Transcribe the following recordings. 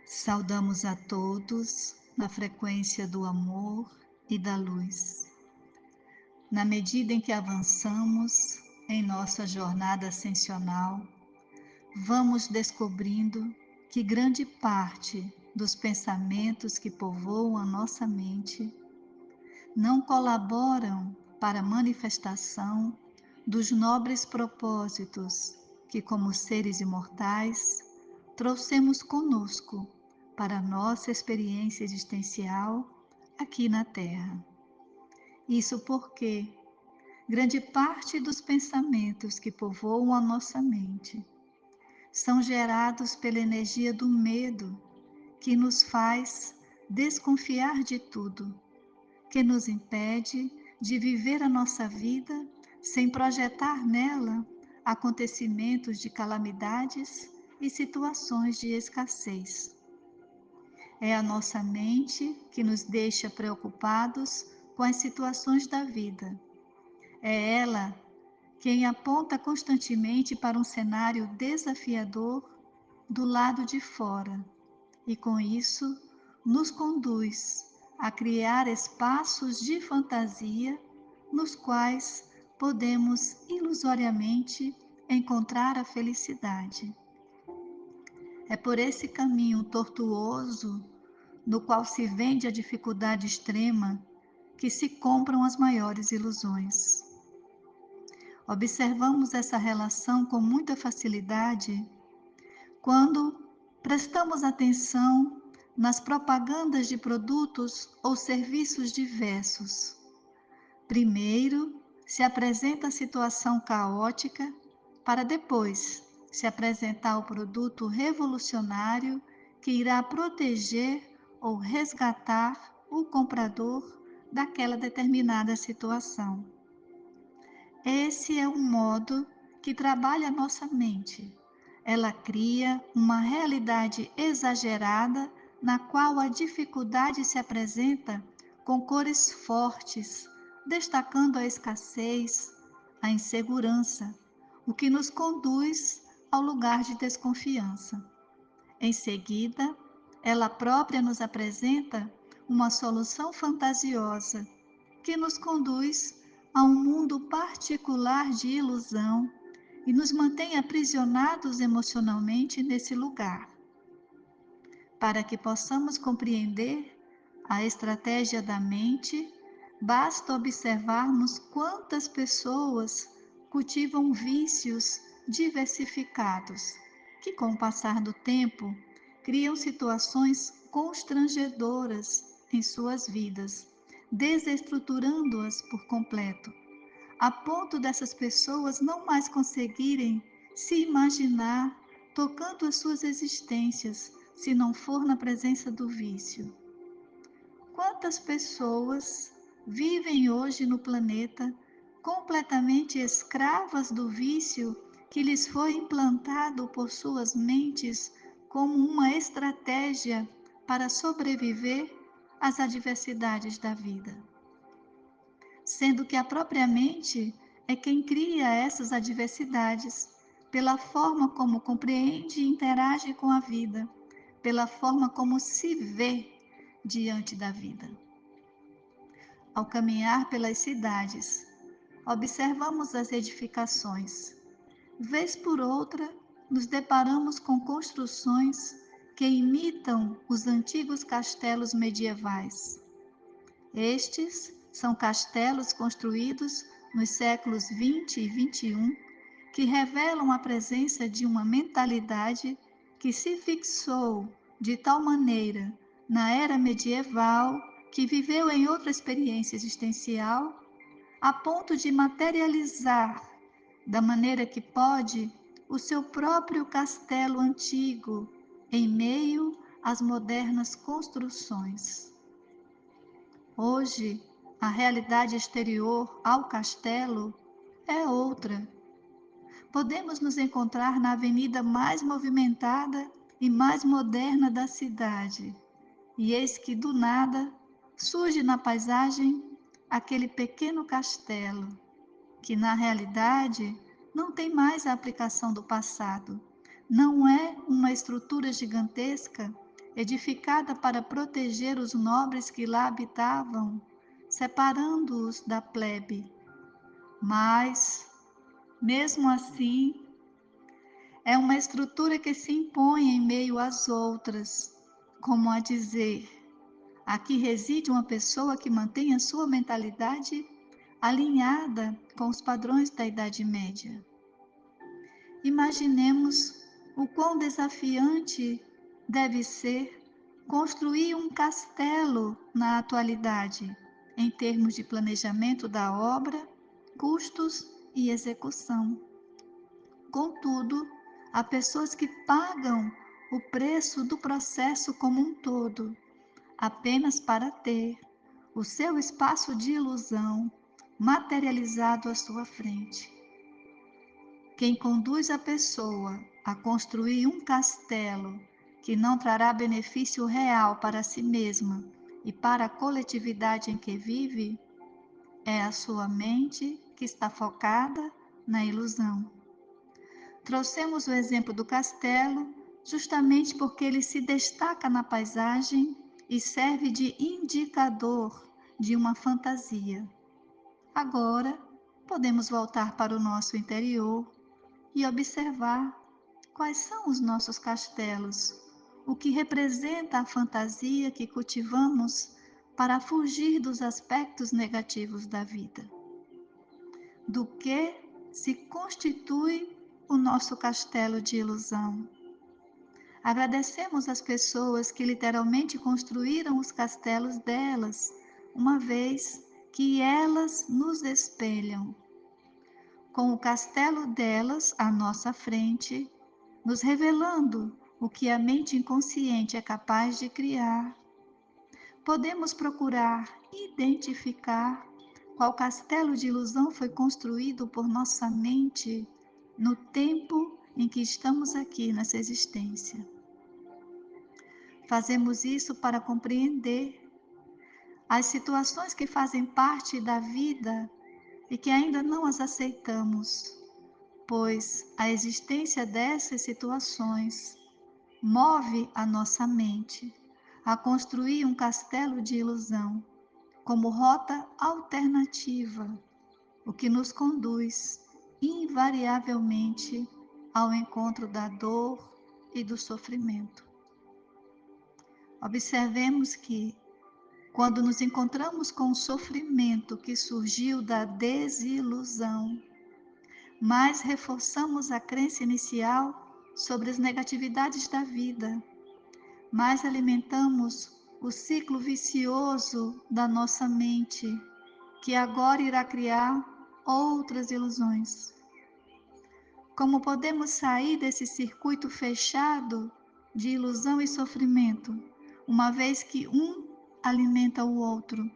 Saudamos a todos na frequência do amor e da luz. Na medida em que avançamos em nossa jornada ascensional, vamos descobrindo que grande parte dos pensamentos que povoam a nossa mente não colaboram para a manifestação dos nobres propósitos que, como seres imortais, trouxemos conosco para a nossa experiência existencial aqui na Terra. Isso porque grande parte dos pensamentos que povoam a nossa mente são gerados pela energia do medo que nos faz desconfiar de tudo, que nos impede de viver a nossa vida sem projetar nela acontecimentos de calamidades e situações de escassez. É a nossa mente que nos deixa preocupados com as situações da vida. É ela quem aponta constantemente para um cenário desafiador do lado de fora e, com isso, nos conduz a criar espaços de fantasia nos quais podemos ilusoriamente encontrar a felicidade. É por esse caminho tortuoso no qual se vende a dificuldade extrema que se compram as maiores ilusões. Observamos essa relação com muita facilidade quando prestamos atenção nas propagandas de produtos ou serviços diversos. Primeiro, se apresenta a situação caótica, para depois se apresentar o produto revolucionário que irá proteger ou resgatar o comprador daquela determinada situação. Esse é o modo que trabalha a nossa mente. Ela cria uma realidade exagerada na qual a dificuldade se apresenta com cores fortes, destacando a escassez, a insegurança, o que nos conduz ao lugar de desconfiança. Em seguida, ela própria nos apresenta uma solução fantasiosa que nos conduz a um mundo particular de ilusão e nos mantém aprisionados emocionalmente nesse lugar. Para que possamos compreender a estratégia da mente, basta observarmos quantas pessoas cultivam vícios diversificados, que com o passar do tempo criam situações constrangedoras em suas vidas, desestruturando-as por completo, a ponto dessas pessoas não mais conseguirem se imaginar tocando as suas existências, se não for na presença do vício. Quantas pessoas vivem hoje no planeta completamente escravas do vício que lhes foi implantado por suas mentes como uma estratégia para sobreviver às adversidades da vida? Sendo que a própria mente é quem cria essas adversidades, pela forma como compreende e interage com a vida, pela forma como se vê diante da vida. Ao caminhar pelas cidades, observamos as edificações. Vez por outra, nos deparamos com construções que imitam os antigos castelos medievais. Estes são castelos construídos nos séculos 20 e 21, que revelam a presença de uma mentalidade que se fixou de tal maneira na era medieval, que viveu em outra experiência existencial, a ponto de materializar, da maneira que pode, o seu próprio castelo antigo, em meio às modernas construções. Hoje, a realidade exterior ao castelo é outra. Podemos nos encontrar na avenida mais movimentada e mais moderna da cidade, e eis que do nada surge na paisagem aquele pequeno castelo, que na realidade não tem mais a aplicação do passado. Não é uma estrutura gigantesca edificada para proteger os nobres que lá habitavam, separando-os da plebe. Mas, mesmo assim, é uma estrutura que se impõe em meio às outras, como a dizer: aqui reside uma pessoa que mantém a sua mentalidade alinhada com os padrões da Idade Média. Imaginemos o quão desafiante deve ser construir um castelo na atualidade, em termos de planejamento da obra, custos e execução. Contudo, há pessoas que pagam o preço do processo como um todo, apenas para ter o seu espaço de ilusão materializado à sua frente. Quem conduz a pessoa a construir um castelo que não trará benefício real para si mesma e para a coletividade em que vive, é a sua mente que está focada na ilusão. Trouxemos o exemplo do castelo justamente porque ele se destaca na paisagem e serve de indicador de uma fantasia. Agora, podemos voltar para o nosso interior e observar quais são os nossos castelos, o que representa a fantasia que cultivamos para fugir dos aspectos negativos da vida. Do que se constitui o nosso castelo de ilusão. Agradecemos às pessoas que literalmente construíram os castelos delas, uma vez que elas nos espelham. Com o castelo delas à nossa frente, nos revelando o que a mente inconsciente é capaz de criar, podemos procurar identificar qual castelo de ilusão foi construído por nossa mente no tempo em que estamos aqui nessa existência. Fazemos isso para compreender as situações que fazem parte da vida e que ainda não as aceitamos, pois a existência dessas situações move a nossa mente a construir um castelo de ilusão como rota alternativa, o que nos conduz invariavelmente ao encontro da dor e do sofrimento. Observemos que, quando nos encontramos com o sofrimento que surgiu da desilusão, mais reforçamos a crença inicial sobre as negatividades da vida, mais alimentamos o ciclo vicioso da nossa mente, que agora irá criar outras ilusões. Como podemos sair desse circuito fechado de ilusão e sofrimento, uma vez que um alimenta o outro?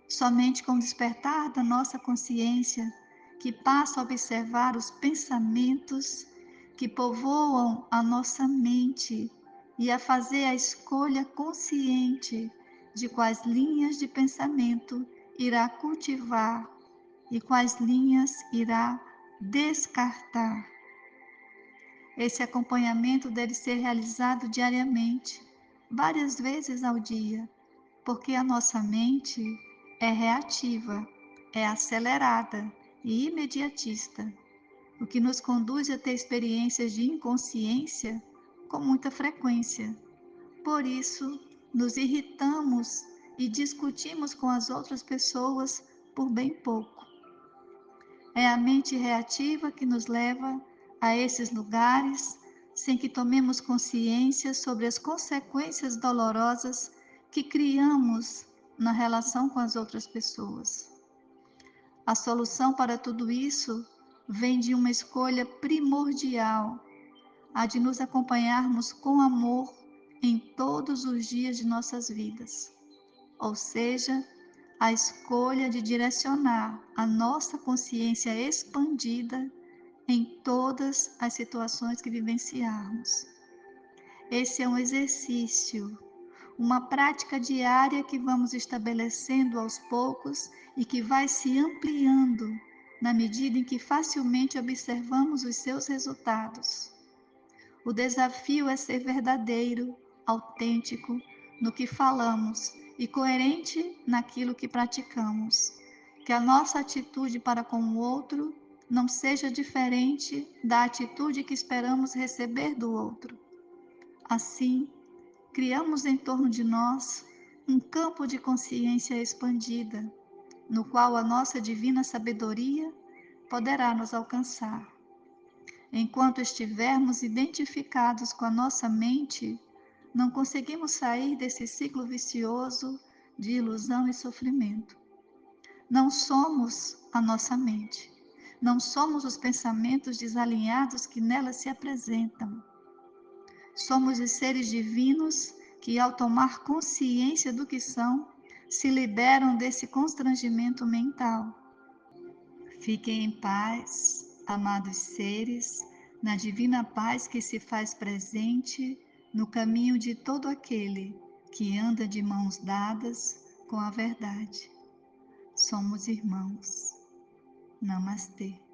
Somente com o despertar da nossa consciência, que passa a observar os pensamentos que povoam a nossa mente e a fazer a escolha consciente de quais linhas de pensamento irá cultivar e quais linhas irá descartar. Esse acompanhamento deve ser realizado diariamente, várias vezes ao dia, porque a nossa mente é reativa, é acelerada e imediatista, o que nos conduz a ter experiências de inconsciência com muita frequência. Por isso, nos irritamos e discutimos com as outras pessoas por bem pouco. É a mente reativa que nos leva a esses lugares sem que tomemos consciência sobre as consequências dolorosas que criamos na relação com as outras pessoas. A solução para tudo isso vem de uma escolha primordial, a de nos acompanharmos com amor em todos os dias de nossas vidas. Ou seja, a escolha de direcionar a nossa consciência expandida em todas as situações que vivenciarmos. Esse é um exercício, uma prática diária que vamos estabelecendo aos poucos e que vai se ampliando na medida em que facilmente observamos os seus resultados. O desafio é ser verdadeiro, autêntico no que falamos e coerente naquilo que praticamos. Que a nossa atitude para com o outro não seja diferente da atitude que esperamos receber do outro. Assim, criamos em torno de nós um campo de consciência expandida, no qual a nossa divina sabedoria poderá nos alcançar. Enquanto estivermos identificados com a nossa mente, não conseguimos sair desse ciclo vicioso de ilusão e sofrimento. Não somos a nossa mente. Não somos os pensamentos desalinhados que nela se apresentam. Somos os seres divinos que, ao tomar consciência do que são, se liberam desse constrangimento mental. Fiquem em paz, amados seres, na divina paz que se faz presente no caminho de todo aquele que anda de mãos dadas com a verdade. Somos irmãos. Namastê.